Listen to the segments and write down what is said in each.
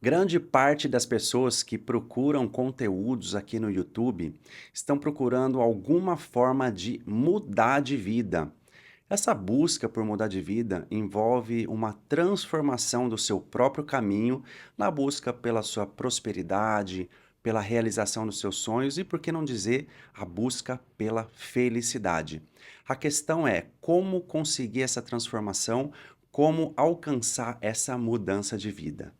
Grande parte das pessoas que procuram conteúdos aqui no YouTube estão procurando alguma forma de mudar de vida. Essa busca por mudar de vida envolve uma transformação do seu próprio caminho na busca pela sua prosperidade, pela realização dos seus sonhos e, por que não dizer, a busca pela felicidade. A questão é como conseguir essa transformação, como alcançar essa mudança de vida.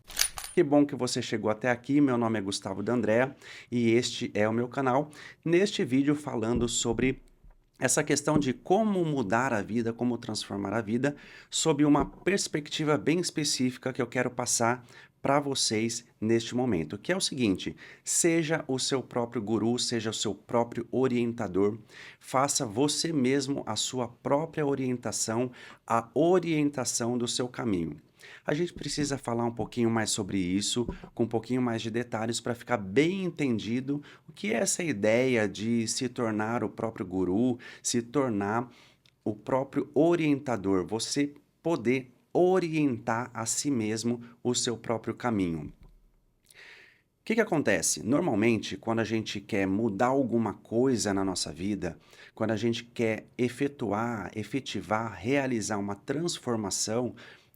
Que bom que você chegou até aqui. Meu nome é Gustavo D'Andrea e este é o meu canal. Neste vídeo falando sobre essa questão de como mudar a vida, como transformar a vida, sob uma perspectiva bem específica que eu quero passar para vocês neste momento, que é o seguinte: seja o seu próprio guru, seja o seu próprio orientador, faça você mesmo a sua própria orientação, a orientação do seu caminho. A gente precisa falar um pouquinho mais sobre isso, com um pouquinho mais de detalhes para ficar bem entendido o que é essa ideia de se tornar o próprio guru, se tornar o próprio orientador, você poder orientar a si mesmo o seu próprio caminho. O que acontece? Normalmente, quando a gente quer mudar alguma coisa na nossa vida, quando a gente quer efetivar, realizar uma transformação,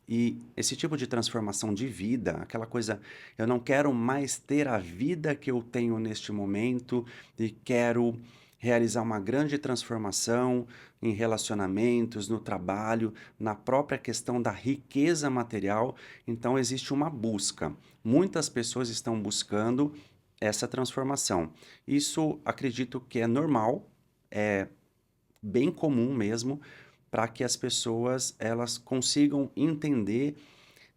e esse tipo de transformação de vida, aquela coisa, eu não quero mais ter a vida que eu tenho neste momento e quero realizar uma grande transformação em relacionamentos, no trabalho, na própria questão da riqueza material, então existe uma busca. Muitas pessoas estão buscando essa transformação. Isso acredito que é normal, é bem comum mesmo, para que as pessoas elas consigam entender,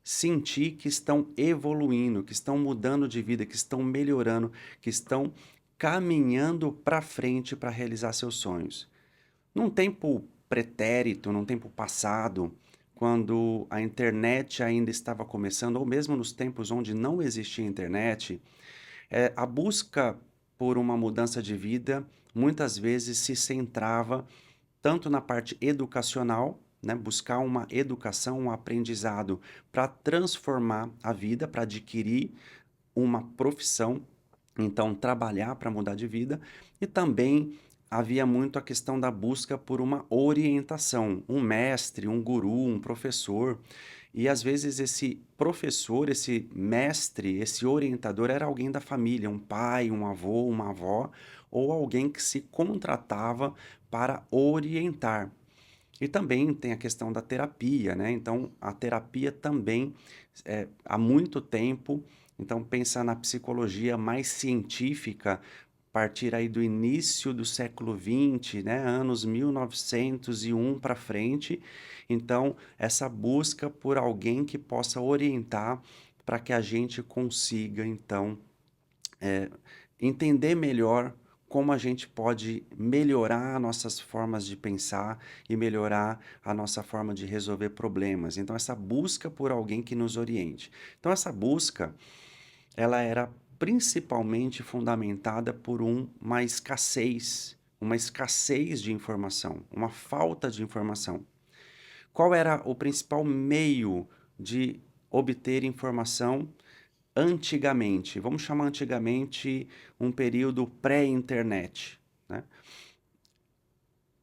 sentir que estão evoluindo, que estão mudando de vida, que estão melhorando, que estão caminhando para frente para realizar seus sonhos. Num tempo pretérito, num tempo passado, quando a internet ainda estava começando, ou mesmo nos tempos onde não existia internet, a busca por uma mudança de vida muitas vezes se centrava tanto na parte educacional, né, buscar uma educação, um aprendizado para transformar a vida, para adquirir uma profissão, então trabalhar para mudar de vida, e também havia muito a questão da busca por uma orientação, um mestre, um guru, um professor. E às vezes esse professor, esse mestre, esse orientador era alguém da família, um pai, um avô, uma avó, ou alguém que se contratava para orientar. E também tem a questão da terapia, né? Então, a terapia também, há muito tempo, então pensa na psicologia mais científica, a partir aí do início do século XX, né? Anos 1901 para frente. Então, essa busca por alguém que possa orientar para que a gente consiga, então, eh, entender melhor como a gente pode melhorar nossas formas de pensar e melhorar a nossa forma de resolver problemas. Então, essa busca por alguém que nos oriente. Então, essa busca, ela era principalmente fundamentada por uma escassez de informação, uma falta de informação. Qual era o principal meio de obter informação antigamente? Vamos chamar antigamente um período pré-internet, né?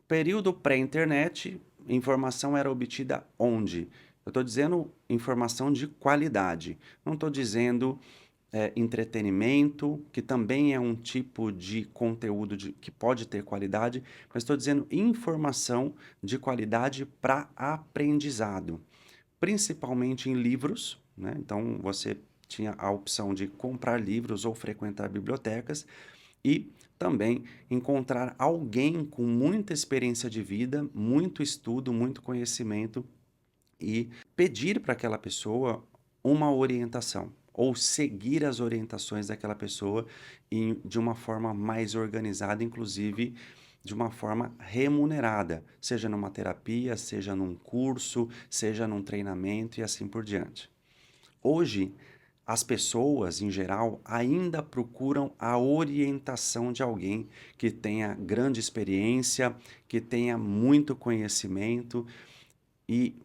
Período pré-internet, informação era obtida onde? Eu estou dizendo informação de qualidade, não estou dizendo entretenimento, que também é um tipo de conteúdo que pode ter qualidade, mas estou dizendo informação de qualidade para aprendizado, principalmente em livros, né? Então você tinha a opção de comprar livros ou frequentar bibliotecas e também encontrar alguém com muita experiência de vida, muito estudo, muito conhecimento e pedir para aquela pessoa uma orientação ou seguir as orientações daquela pessoa de uma forma mais organizada, inclusive de uma forma remunerada, seja numa terapia, seja num curso, seja num treinamento e assim por diante. Hoje, as pessoas, em geral, ainda procuram a orientação de alguém que tenha grande experiência, que tenha muito conhecimento e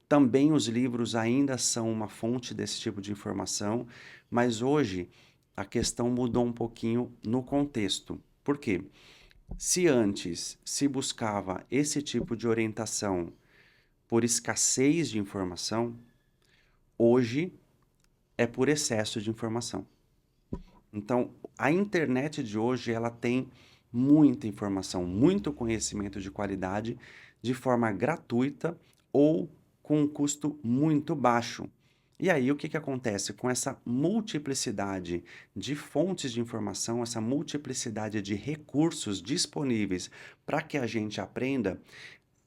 Também os livros ainda são uma fonte desse tipo de informação, mas hoje a questão mudou um pouquinho no contexto. Por quê? Se antes se buscava esse tipo de orientação por escassez de informação, hoje é por excesso de informação. Então, a internet de hoje ela tem muita informação, muito conhecimento de qualidade de forma gratuita ou com um custo muito baixo. E aí, o que acontece? Com essa multiplicidade de fontes de informação, essa multiplicidade de recursos disponíveis para que a gente aprenda,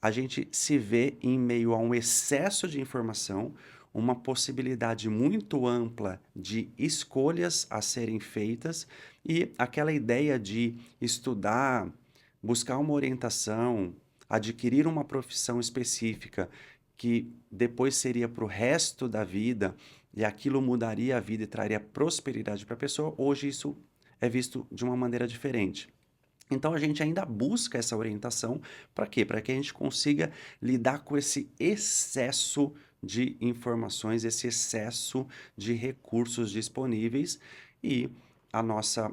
a gente se vê em meio a um excesso de informação, uma possibilidade muito ampla de escolhas a serem feitas e aquela ideia de estudar, buscar uma orientação, adquirir uma profissão específica que depois seria para o resto da vida e aquilo mudaria a vida e traria prosperidade para a pessoa, hoje isso é visto de uma maneira diferente. Então a gente ainda busca essa orientação para quê? Para que a gente consiga lidar com esse excesso de informações, esse excesso de recursos disponíveis e a nossa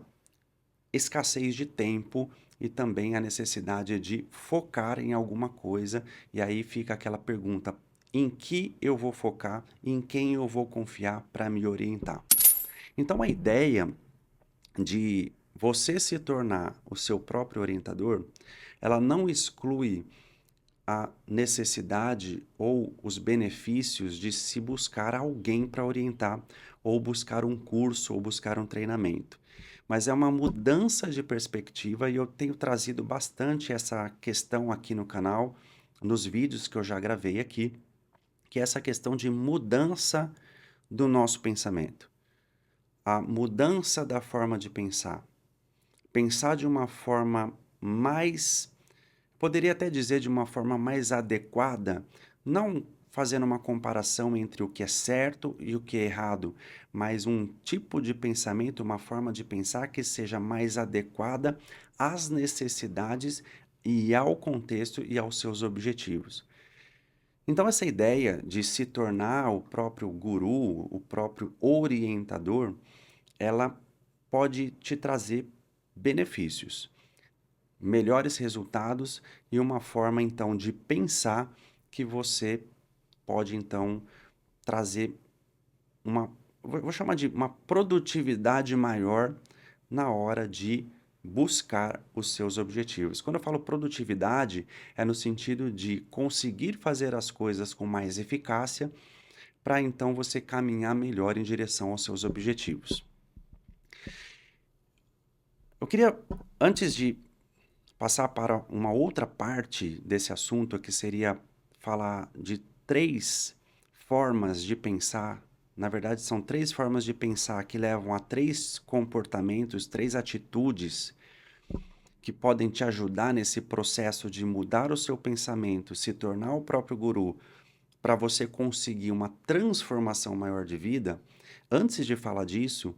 escassez de tempo e também a necessidade de focar em alguma coisa. E aí fica aquela pergunta: em que eu vou focar, em quem eu vou confiar para me orientar? Então a ideia de você se tornar o seu próprio orientador, ela não exclui a necessidade ou os benefícios de se buscar alguém para orientar, ou buscar um curso, ou buscar um treinamento. Mas é uma mudança de perspectiva e eu tenho trazido bastante essa questão aqui no canal, nos vídeos que eu já gravei aqui, que é essa questão de mudança do nosso pensamento. A mudança da forma de pensar. Pensar de uma forma mais, poderia até dizer de uma forma mais adequada, não fazendo uma comparação entre o que é certo e o que é errado, mas um tipo de pensamento, uma forma de pensar que seja mais adequada às necessidades e ao contexto e aos seus objetivos. Então, essa ideia de se tornar o próprio guru, o próprio orientador, ela pode te trazer benefícios, melhores resultados e uma forma então de pensar que você pode então trazer uma, vou chamar de uma produtividade maior na hora de buscar os seus objetivos. Quando eu falo produtividade, é no sentido de conseguir fazer as coisas com mais eficácia para então você caminhar melhor em direção aos seus objetivos. Eu queria, antes de passar para uma outra parte desse assunto, que seria falar de três formas de pensar. Na verdade, são três formas de pensar que levam a três comportamentos, três atitudes que podem te ajudar nesse processo de mudar o seu pensamento, se tornar o próprio guru, para você conseguir uma transformação maior de vida. Antes de falar disso,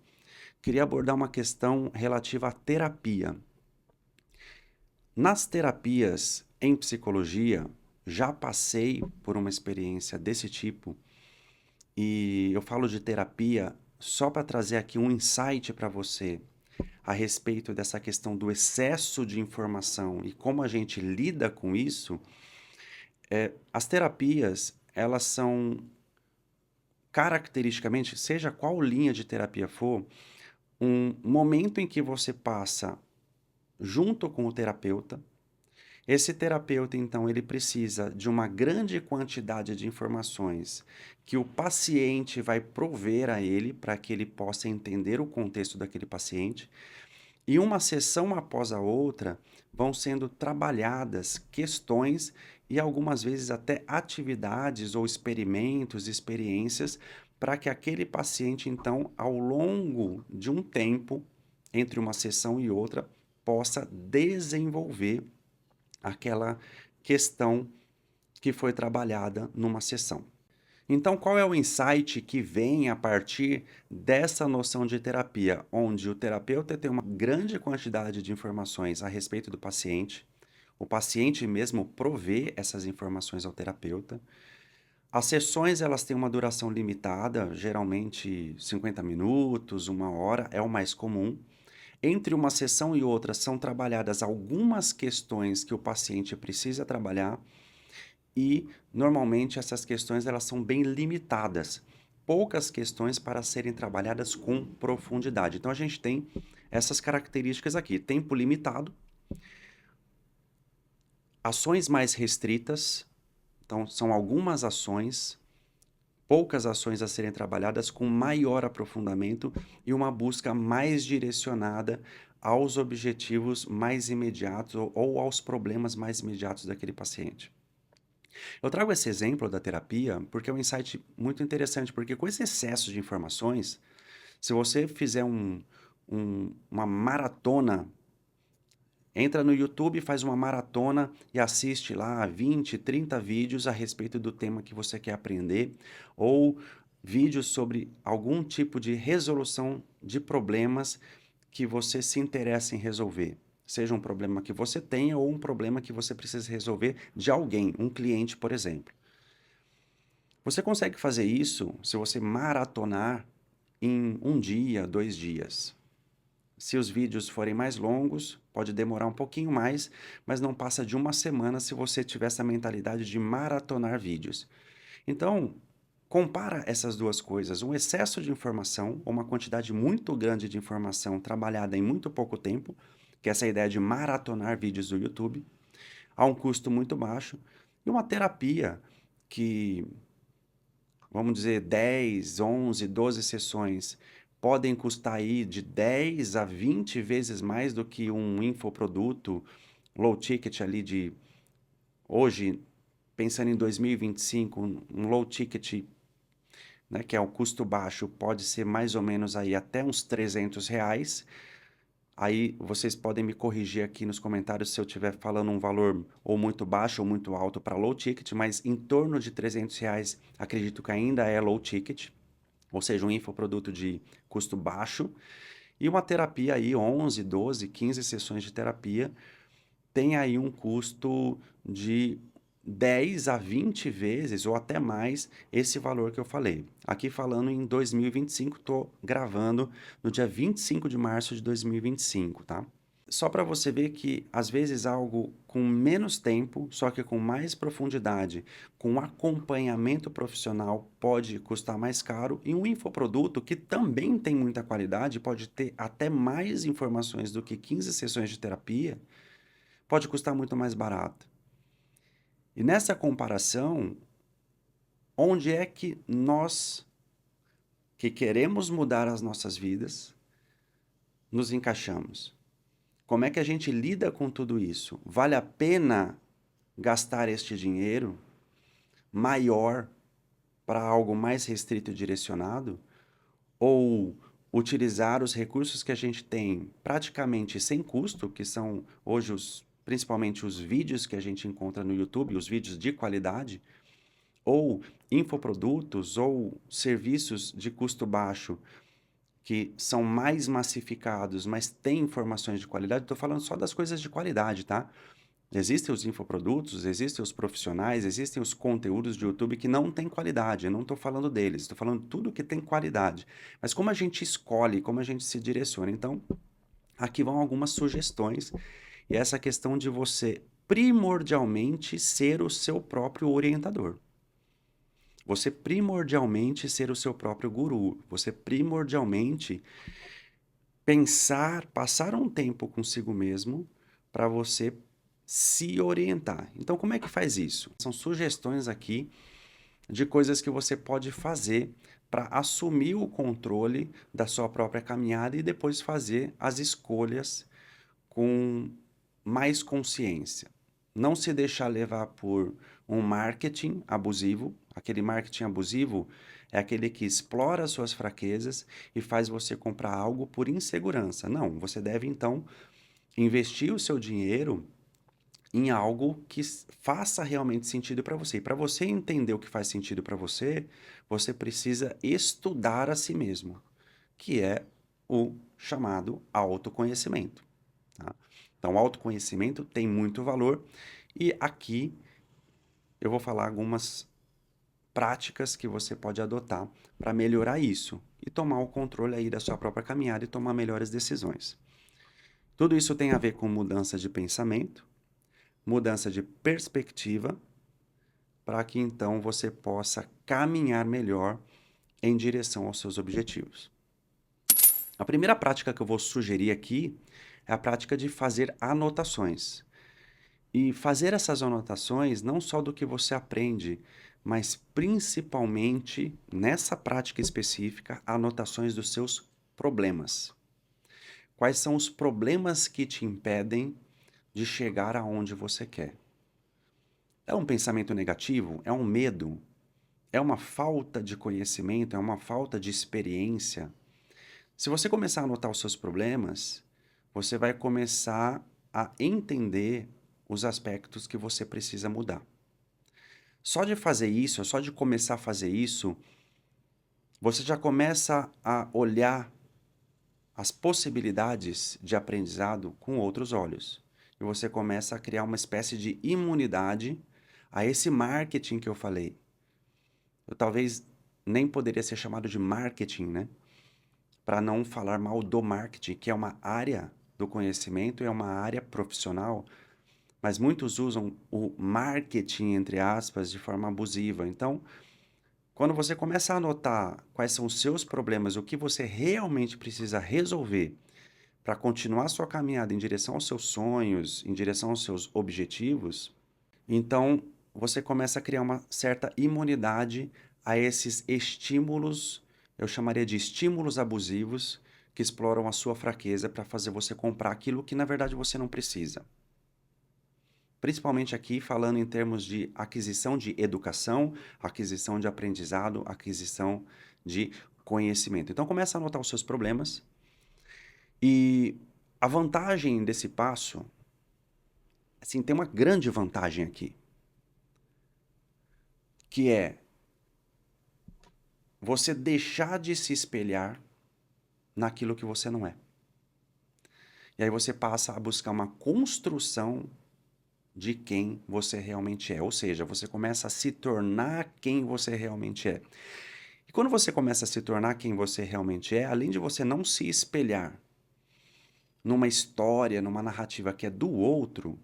queria abordar uma questão relativa à terapia. Nas terapias em psicologia, já passei por uma experiência desse tipo e eu falo de terapia só para trazer aqui um insight para você a respeito dessa questão do excesso de informação e como a gente lida com isso. As terapias, elas são caracteristicamente, seja qual linha de terapia for, um momento em que você passa junto com o terapeuta. Esse terapeuta, então, ele precisa de uma grande quantidade de informações que o paciente vai prover a ele para que ele possa entender o contexto daquele paciente. E uma sessão após a outra vão sendo trabalhadas questões e algumas vezes até atividades ou experimentos, experiências, para que aquele paciente, então, ao longo de um tempo, entre uma sessão e outra, possa desenvolver aquela questão que foi trabalhada numa sessão. Então, qual é o insight que vem a partir dessa noção de terapia, onde o terapeuta tem uma grande quantidade de informações a respeito do paciente, o paciente mesmo provê essas informações ao terapeuta, As sessões elas têm uma duração limitada, geralmente 50 minutos, 1 hora, é o mais comum. Entre uma sessão e outra são trabalhadas algumas questões que o paciente precisa trabalhar e, normalmente, essas questões elas são bem limitadas. Poucas questões para serem trabalhadas com profundidade. Então a gente tem essas características aqui: tempo limitado, ações mais restritas, então são algumas ações, poucas ações a serem trabalhadas com maior aprofundamento e uma busca mais direcionada aos objetivos mais imediatos ou aos problemas mais imediatos daquele paciente. Eu trago esse exemplo da terapia porque é um insight muito interessante, porque com esse excesso de informações, se você fizer uma maratona, entra no YouTube, faz uma maratona e assiste lá 20, 30 vídeos a respeito do tema que você quer aprender, ou vídeos sobre algum tipo de resolução de problemas que você se interessa em resolver. Seja um problema que você tenha ou um problema que você precisa resolver de alguém, um cliente, por exemplo. Você consegue fazer isso se você maratonar em 1 dia, 2 dias. Se os vídeos forem mais longos, pode demorar um pouquinho mais, mas não passa de uma semana se você tiver essa mentalidade de maratonar vídeos. Então, compara essas duas coisas, um excesso de informação, ou uma quantidade muito grande de informação trabalhada em muito pouco tempo, que é essa ideia de maratonar vídeos do YouTube, a um custo muito baixo, e uma terapia que, vamos dizer, 10, 11, 12 sessões podem custar aí de 10 a 20 vezes mais do que um infoproduto low ticket ali de hoje, pensando em 2025, um low ticket, né, que é o custo baixo, pode ser mais ou menos aí até uns R$ 300. Aí vocês podem me corrigir aqui nos comentários se eu estiver falando um valor ou muito baixo ou muito alto para low ticket, mas em torno de R$ 300 acredito que ainda é low ticket, ou seja, um infoproduto de custo baixo. E uma terapia aí, 11, 12, 15 sessões de terapia, tem aí um custo de 10 a 20 vezes ou até mais esse valor que eu falei. Aqui falando em 2025, estou gravando no dia 25 de março de 2025, tá? Só para você ver que às vezes algo com menos tempo, só que com mais profundidade, com acompanhamento profissional, pode custar mais caro, e um infoproduto que também tem muita qualidade, pode ter até mais informações do que 15 sessões de terapia, pode custar muito mais barato. E nessa comparação, onde é que nós, que queremos mudar as nossas vidas, nos encaixamos? Como é que a gente lida com tudo isso? Vale a pena gastar este dinheiro maior para algo mais restrito e direcionado? Ou utilizar os recursos que a gente tem praticamente sem custo, que são hoje principalmente os vídeos que a gente encontra no YouTube, os vídeos de qualidade, ou infoprodutos ou serviços de custo baixo que são mais massificados, mas têm informações de qualidade. Estou falando só das coisas de qualidade, tá? Existem os infoprodutos, existem os profissionais, existem os conteúdos de YouTube que não têm qualidade. Eu não estou falando deles, estou falando tudo que tem qualidade. Mas como a gente escolhe, como a gente se direciona. Então, aqui vão algumas sugestões. E essa questão de você primordialmente ser o seu próprio orientador. Você primordialmente ser o seu próprio guru. Você primordialmente pensar, passar um tempo consigo mesmo para você se orientar. Então, como é que faz isso? São sugestões aqui de coisas que você pode fazer para assumir o controle da sua própria caminhada e depois fazer as escolhas com mais consciência. Não se deixar levar por um marketing abusivo. Aquele marketing abusivo é aquele que explora as suas fraquezas e faz você comprar algo por insegurança. Não, você deve então investir o seu dinheiro em algo que faça realmente sentido para você. E para você entender o que faz sentido para você, você precisa estudar a si mesmo, que é o chamado autoconhecimento. Tá? Então, o autoconhecimento tem muito valor e aqui eu vou falar algumas práticas que você pode adotar para melhorar isso e tomar o controle aí da sua própria caminhada e tomar melhores decisões. Tudo isso tem a ver com mudança de pensamento, mudança de perspectiva, para que então você possa caminhar melhor em direção aos seus objetivos. A primeira prática que eu vou sugerir aqui é a prática de fazer anotações. E fazer essas anotações não só do que você aprende, mas principalmente nessa prática específica, anotações dos seus problemas. Quais são os problemas que te impedem de chegar aonde você quer? É um pensamento negativo? É um medo? É uma falta de conhecimento? É uma falta de experiência? Se você começar a anotar os seus problemas, você vai começar a entender os aspectos que você precisa mudar. Só de fazer isso, só de começar a fazer isso, você já começa a olhar as possibilidades de aprendizado com outros olhos. E você começa a criar uma espécie de imunidade a esse marketing que eu falei. Eu talvez nem poderia ser chamado de marketing, né? Para não falar mal do marketing, que é uma área do conhecimento, é uma área profissional, mas muitos usam o marketing, entre aspas, de forma abusiva. Então, quando você começa a anotar quais são os seus problemas, o que você realmente precisa resolver para continuar sua caminhada em direção aos seus sonhos, em direção aos seus objetivos, então você começa a criar uma certa imunidade a esses estímulos, eu chamaria de estímulos abusivos, que exploram a sua fraqueza para fazer você comprar aquilo que na verdade você não precisa. Principalmente aqui falando em termos de aquisição de educação, aquisição de aprendizado, aquisição de conhecimento. Então começa a anotar os seus problemas e a vantagem desse passo, assim, tem uma grande vantagem aqui, que é você deixar de se espelhar naquilo que você não é. E aí você passa a buscar uma construção de quem você realmente é. Ou seja, você começa a se tornar quem você realmente é. E quando você começa a se tornar quem você realmente é, além de você não se espelhar numa história, numa narrativa que é do outro,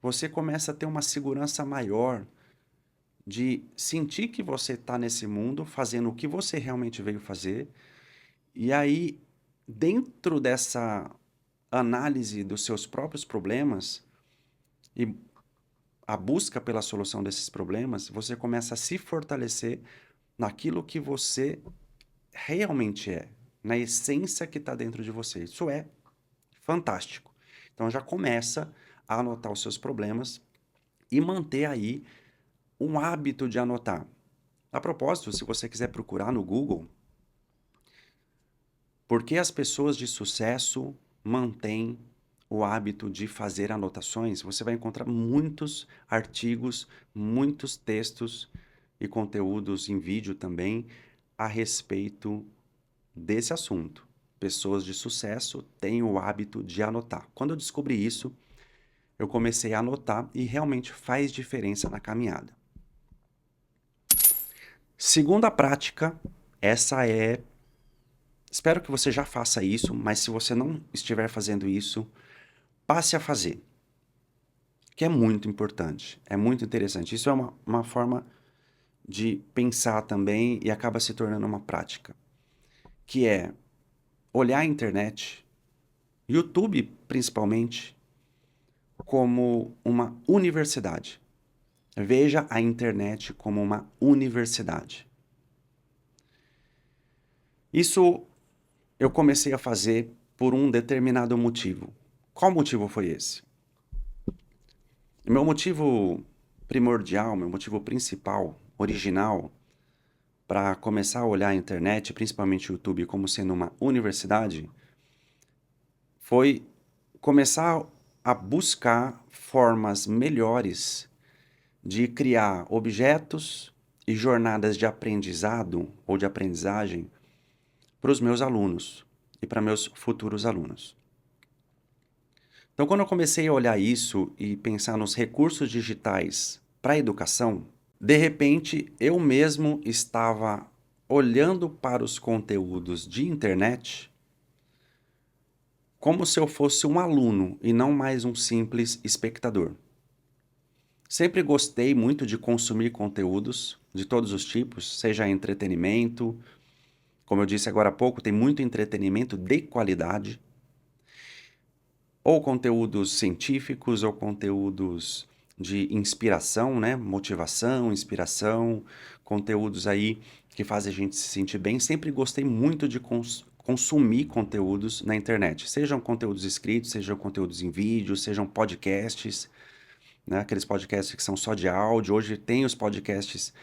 você começa a ter uma segurança maior de sentir que você está nesse mundo fazendo o que você realmente veio fazer. E aí, dentro dessa análise dos seus próprios problemas e a busca pela solução desses problemas, você começa a se fortalecer naquilo que você realmente é, na essência que está dentro de você. Isso é fantástico. Então já começa a anotar os seus problemas e manter aí um hábito de anotar. A propósito, se você quiser procurar no Google, por que as pessoas de sucesso mantêm o hábito de fazer anotações, você vai encontrar muitos artigos, muitos textos e conteúdos em vídeo também a respeito desse assunto. Pessoas de sucesso têm o hábito de anotar. Quando eu descobri isso, eu comecei a anotar e realmente faz diferença na caminhada. Segunda prática, essa é. Espero que você já faça isso, mas se você não estiver fazendo isso, passe a fazer. Que é muito importante, é muito interessante. Isso é uma forma de pensar também e acaba se tornando uma prática. Que é olhar a internet, YouTube principalmente, como uma universidade. Veja a internet como uma universidade. Isso eu comecei a fazer por um determinado motivo. Qual motivo foi esse? Meu motivo primordial, meu motivo principal, original, para começar a olhar a internet, principalmente o YouTube, como sendo uma universidade, foi começar a buscar formas melhores de criar objetos e jornadas de aprendizado ou de aprendizagem para os meus alunos e para meus futuros alunos. Então, quando eu comecei a olhar isso e pensar nos recursos digitais para a educação, De repente, eu mesmo estava olhando para os conteúdos de internet como se eu fosse um aluno e não mais um simples espectador. Sempre gostei muito de consumir conteúdos de todos os tipos, seja entretenimento, como eu disse agora há pouco, tem muito entretenimento de qualidade, ou conteúdos científicos, ou conteúdos de inspiração, né? Motivação, inspiração, conteúdos aí que fazem a gente se sentir bem. Sempre gostei muito de consumir conteúdos na internet, sejam conteúdos escritos, sejam conteúdos em vídeo, sejam podcasts, né? Aqueles podcasts que são só de áudio. Hoje tem os podcasts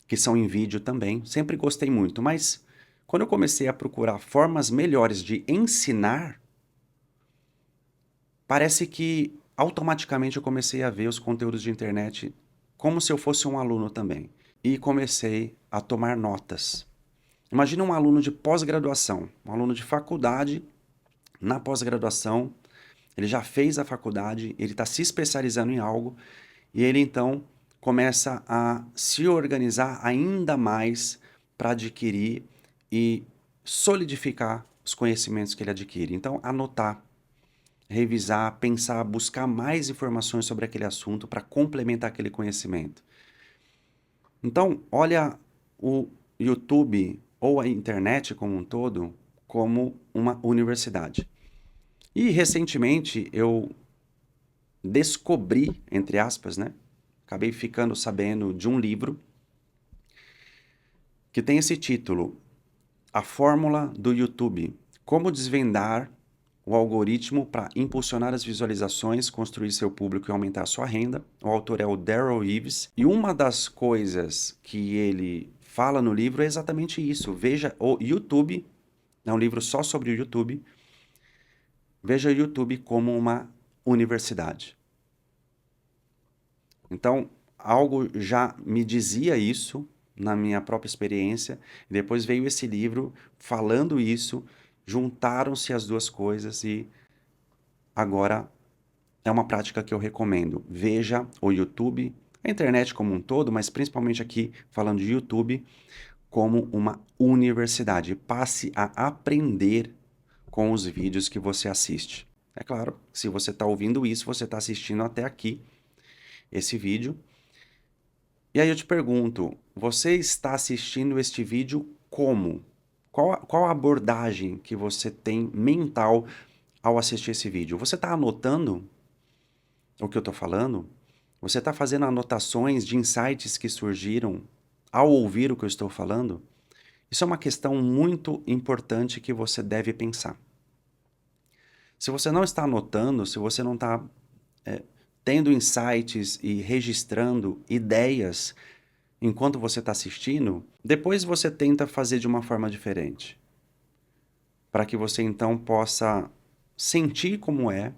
que são em vídeo também. Sempre gostei muito, mas quando eu comecei a procurar formas melhores de ensinar, parece que automaticamente eu comecei a ver os conteúdos de internet como se eu fosse um aluno também. E comecei a tomar notas. Imagina um aluno de pós-graduação, um aluno de faculdade, na pós-graduação, ele já fez a faculdade, ele está se especializando em algo, e ele então começa a se organizar ainda mais para adquirir e solidificar os conhecimentos que ele adquire. Então, anotar, revisar, pensar, buscar mais informações sobre aquele assunto para complementar aquele conhecimento. Então, olha o YouTube ou a internet como um todo como uma universidade. E recentemente eu descobri, entre aspas, né? Acabei ficando sabendo de um livro que tem esse título: A Fórmula do YouTube. Como desvendar o algoritmo para impulsionar as visualizações, construir seu público e aumentar sua renda. O autor é o Darrell Eves. E uma das coisas que ele fala no livro é exatamente isso. Veja o YouTube, é um livro só sobre o YouTube. Veja o YouTube como uma universidade. Então, algo já me dizia isso na minha própria experiência. Depois veio esse livro falando isso, juntaram-se as duas coisas e agora é uma prática que eu recomendo. Veja o YouTube, a internet como um todo, mas principalmente aqui falando de YouTube, como uma universidade. Passe a aprender com os vídeos que você assiste. É claro, se você está ouvindo isso, você está assistindo até aqui esse vídeo. E aí eu te pergunto, você está assistindo este vídeo como? Qual a abordagem que você tem mental ao assistir esse vídeo? Você está anotando o que eu estou falando? Você está fazendo anotações de insights que surgiram ao ouvir o que eu estou falando? Isso é uma questão muito importante que você deve pensar. Se você não está anotando, se você não está tendo insights e registrando ideias enquanto você está assistindo, depois você tenta fazer de uma forma diferente. Para que você então possa sentir como é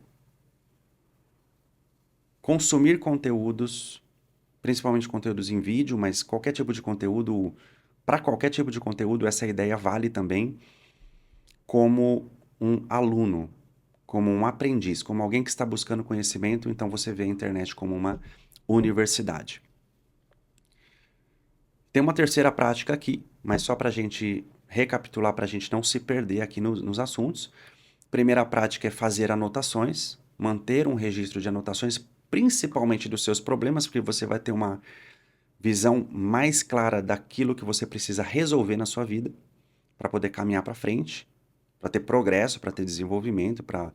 consumir conteúdos, principalmente conteúdos em vídeo, mas qualquer tipo de conteúdo, para qualquer tipo de conteúdo, essa ideia vale também como um aluno, como um aprendiz, como alguém que está buscando conhecimento, então você vê a internet como uma universidade. Tem uma terceira prática aqui, mas só para a gente recapitular, para a gente não se perder aqui nos assuntos. Primeira prática é fazer anotações, manter um registro de anotações, principalmente dos seus problemas, porque você vai ter uma visão mais clara daquilo que você precisa resolver na sua vida, para poder caminhar para frente, para ter progresso, para ter desenvolvimento, para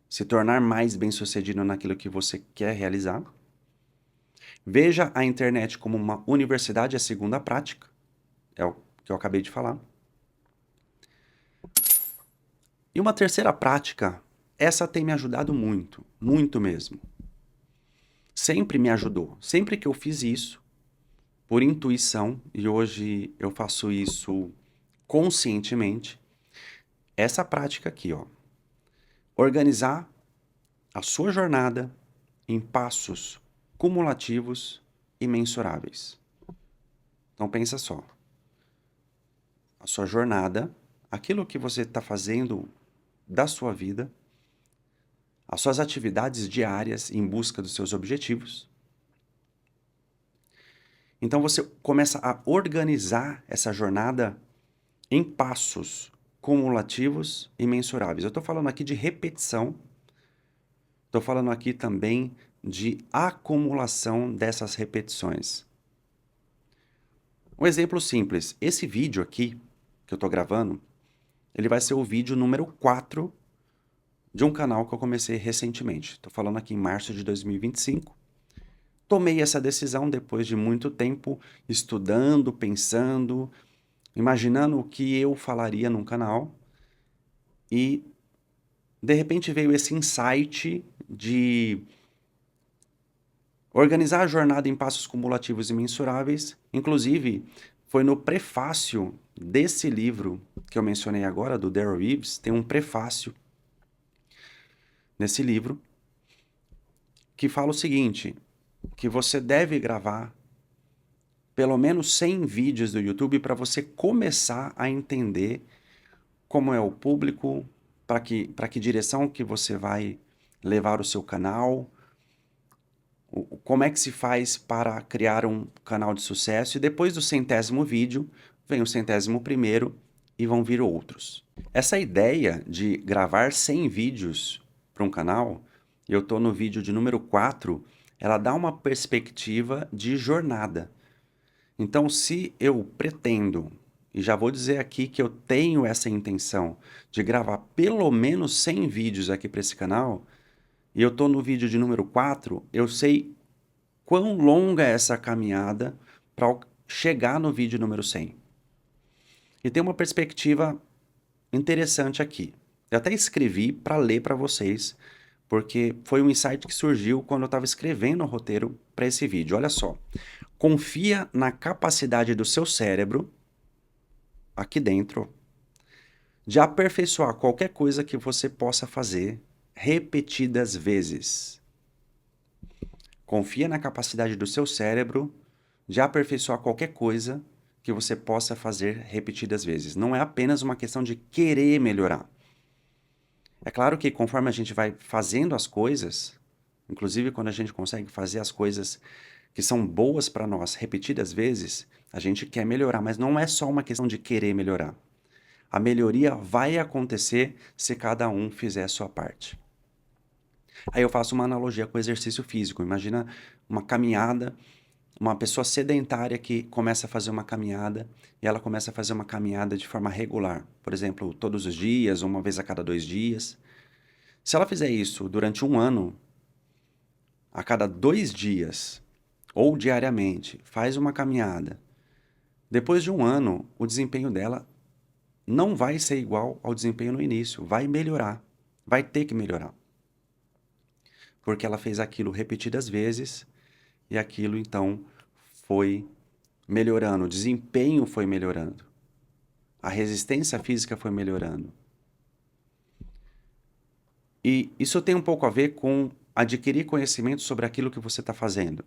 se tornar mais bem-sucedido naquilo que você quer realizar. Veja a internet como uma universidade, a segunda prática, é o que eu acabei de falar. E uma terceira prática, essa tem me ajudado muito, muito mesmo. Sempre me ajudou. Sempre que eu fiz isso, por intuição, e hoje eu faço isso conscientemente, essa prática aqui, ó. Organizar a sua jornada em passos cumulativos e mensuráveis. Então pensa só. A sua jornada, aquilo que você está fazendo da sua vida, as suas atividades diárias em busca dos seus objetivos. Então você começa a organizar essa jornada em passos cumulativos e mensuráveis. Eu estou falando aqui de repetição, estou falando aqui também de acumulação dessas repetições. Um exemplo simples, esse vídeo aqui que eu estou gravando, ele vai ser o vídeo número 4 de um canal que eu comecei recentemente. Estou falando aqui em março de 2025. Tomei essa decisão depois de muito tempo estudando, pensando, imaginando o que eu falaria num canal e de repente veio esse insight de organizar a jornada em passos cumulativos e mensuráveis. Inclusive, foi no prefácio desse livro que eu mencionei agora, do Darryl Eves, tem um prefácio nesse livro que fala o seguinte, que você deve gravar pelo menos 100 vídeos do YouTube para você começar a entender como é o público, para que direção que você vai levar o seu canal, como é que se faz para criar um canal de sucesso. E depois do 100º vídeo, vem o 100º e vão vir outros. Essa ideia de gravar 100 vídeos para um canal, eu estou no vídeo de número 4, ela dá uma perspectiva de jornada. Então, se eu pretendo, e já vou dizer aqui que eu tenho essa intenção de gravar pelo menos 100 vídeos aqui para esse canal, e eu estou no vídeo de número 4, eu sei quão longa é essa caminhada para chegar no vídeo número 100. E tem uma perspectiva interessante aqui. Eu até escrevi para ler para vocês, porque foi um insight que surgiu quando eu estava escrevendo o roteiro para esse vídeo. Olha só. Confia na capacidade do seu cérebro, aqui dentro, de aperfeiçoar qualquer coisa que você possa fazer repetidas vezes. Confia na capacidade do seu cérebro de aperfeiçoar qualquer coisa que você possa fazer repetidas vezes. Não é apenas uma questão de querer melhorar. É claro que conforme a gente vai fazendo as coisas, inclusive quando a gente consegue fazer as coisas que são boas para nós repetidas vezes, a gente quer melhorar, mas não é só uma questão de querer melhorar. A melhoria vai acontecer se cada um fizer a sua parte. Aí eu faço uma analogia com o exercício físico. Imagina uma caminhada, uma pessoa sedentária que começa a fazer uma caminhada e ela começa a fazer uma caminhada de forma regular. Por exemplo, todos os dias, uma vez a cada 2 dias. Se ela fizer isso durante um ano, a cada 2 dias, ou diariamente, faz uma caminhada, depois de um ano, o desempenho dela não vai ser igual ao desempenho no início, vai melhorar, vai ter que melhorar. Porque ela fez aquilo repetidas vezes e aquilo então foi melhorando, o desempenho foi melhorando, a resistência física foi melhorando. E isso tem um pouco a ver com adquirir conhecimento sobre aquilo que você está fazendo.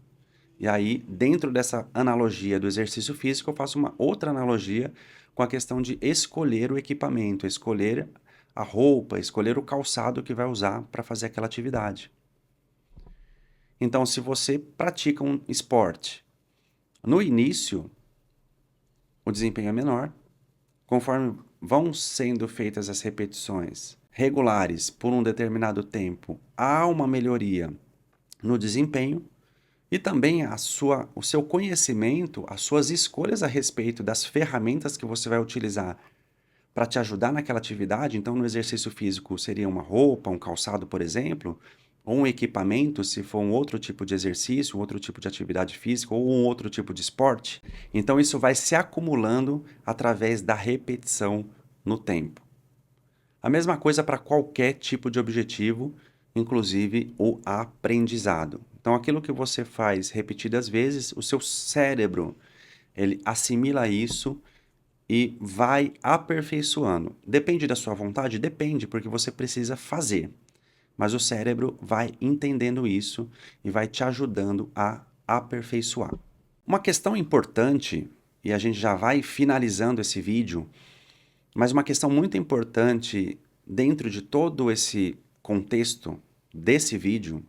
E aí, dentro dessa analogia do exercício físico, eu faço uma outra analogia com a questão de escolher o equipamento, escolher a roupa, escolher o calçado que vai usar para fazer aquela atividade. Então, se você pratica um esporte, no início, o desempenho é menor. Conforme vão sendo feitas as repetições regulares por um determinado tempo, há uma melhoria no desempenho. E também o seu conhecimento, as suas escolhas a respeito das ferramentas que você vai utilizar para te ajudar naquela atividade. Então, no exercício físico, seria uma roupa, um calçado, por exemplo, ou um equipamento, se for um outro tipo de exercício, um outro tipo de atividade física ou um outro tipo de esporte. Então, isso vai se acumulando através da repetição no tempo. A mesma coisa para qualquer tipo de objetivo, inclusive o aprendizado. Então, aquilo que você faz repetidas vezes, o seu cérebro, ele assimila isso e vai aperfeiçoando. Depende da sua vontade? Depende, porque você precisa fazer. Mas o cérebro vai entendendo isso e vai te ajudando a aperfeiçoar. Uma questão importante, e a gente já vai finalizando esse vídeo, mas uma questão muito importante dentro de todo esse contexto desse vídeo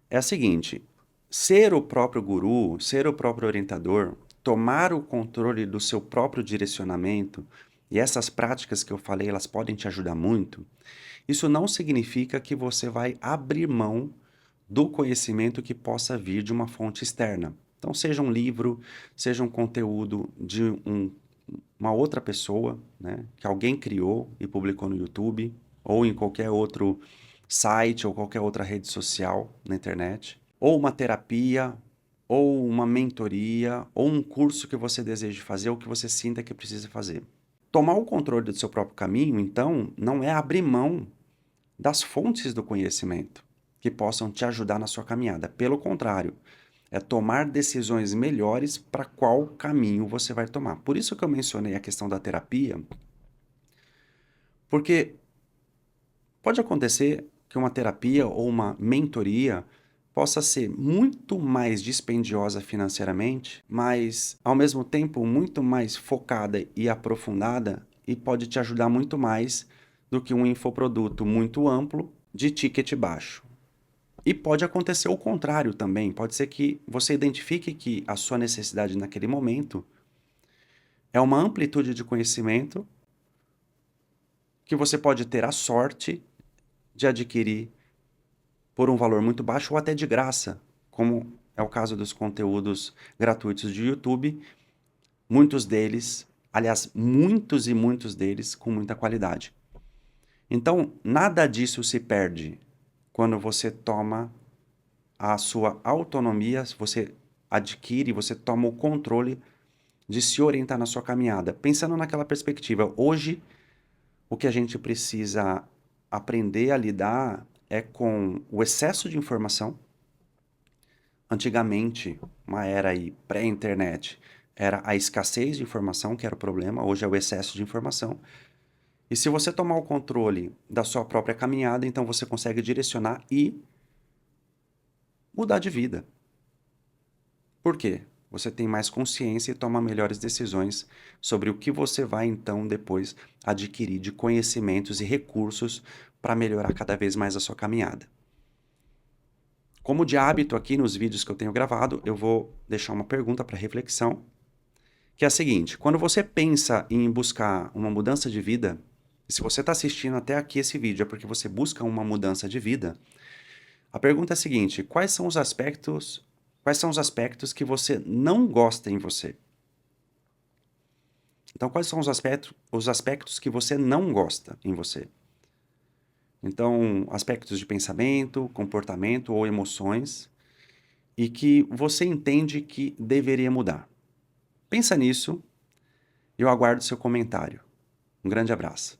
é a seguinte: ser o próprio guru, ser o próprio orientador, tomar o controle do seu próprio direcionamento, e essas práticas que eu falei, elas podem te ajudar muito. Isso não significa que você vai abrir mão do conhecimento que possa vir de uma fonte externa. Então, seja um livro, seja um conteúdo de uma outra pessoa, né, que alguém criou e publicou no YouTube, ou em qualquer outro site ou qualquer outra rede social na internet, ou uma terapia, ou uma mentoria, ou um curso que você deseje fazer ou que você sinta que precisa fazer. Tomar o controle do seu próprio caminho, então, não é abrir mão das fontes do conhecimento que possam te ajudar na sua caminhada. Pelo contrário, é tomar decisões melhores para qual caminho você vai tomar. Por isso que eu mencionei a questão da terapia, porque pode acontecer que uma terapia ou uma mentoria possa ser muito mais dispendiosa financeiramente, mas ao mesmo tempo muito mais focada e aprofundada e pode te ajudar muito mais do que um infoproduto muito amplo de ticket baixo. E pode acontecer o contrário também. Pode ser que você identifique que a sua necessidade naquele momento é uma amplitude de conhecimento que você pode ter a sorte de adquirir por um valor muito baixo ou até de graça, como é o caso dos conteúdos gratuitos de YouTube, muitos deles, aliás, muitos e muitos deles com muita qualidade. Então, nada disso se perde quando você toma a sua autonomia, você adquire, você toma o controle de se orientar na sua caminhada. Pensando naquela perspectiva, hoje o que a gente precisa aprender a lidar é com o excesso de informação. Antigamente, uma era aí pré-internet, era a escassez de informação que era o problema, hoje é o excesso de informação. E se você tomar o controle da sua própria caminhada, então você consegue direcionar e mudar de vida. Por quê? Você tem mais consciência e toma melhores decisões sobre o que você vai então depois adquirir de conhecimentos e recursos para melhorar cada vez mais a sua caminhada. Como de hábito aqui nos vídeos que eu tenho gravado, eu vou deixar uma pergunta para reflexão, que é a seguinte: quando você pensa em buscar uma mudança de vida, e se você está assistindo até aqui esse vídeo é porque você busca uma mudança de vida, a pergunta é a seguinte: quais são os aspectos que você não gosta em você? Então, quais são os aspectos que você não gosta em você? Então, aspectos de pensamento, comportamento ou emoções e que você entende que deveria mudar. Pensa nisso e eu aguardo seu comentário. Um grande abraço.